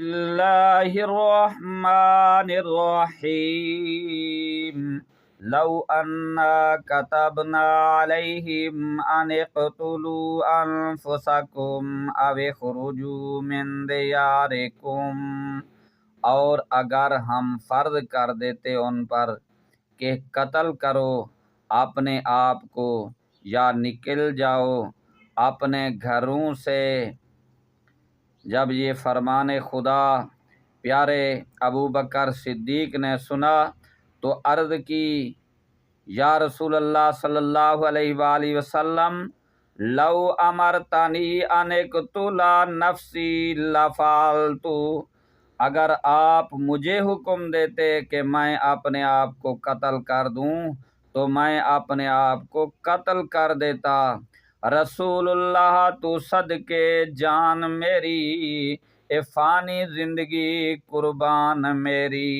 اللہ الرحمن الرحیم لو انا كتبنا علیہم ان اقتلوا انفسکم او اخرجوا من دیارکم، اور اگر ہم فرض کر دیتے ان پر کہ قتل کرو اپنے آپ کو یا نکل جاؤ اپنے گھروں سے۔ جب یہ فرمان خدا پیارے ابوبکر صدیق نے سنا تو عرض کی، یا رسول اللہ صلی اللہ علیہ وآلہ وسلم، لو امرتنی ان اقتل نفسی لفعلت، اگر آپ مجھے حکم دیتے کہ میں اپنے آپ کو قتل کر دوں تو میں اپنے آپ کو قتل کر دیتا۔ رسول اللہ تو صدقے جان میری، اے فانی زندگی قربان میری۔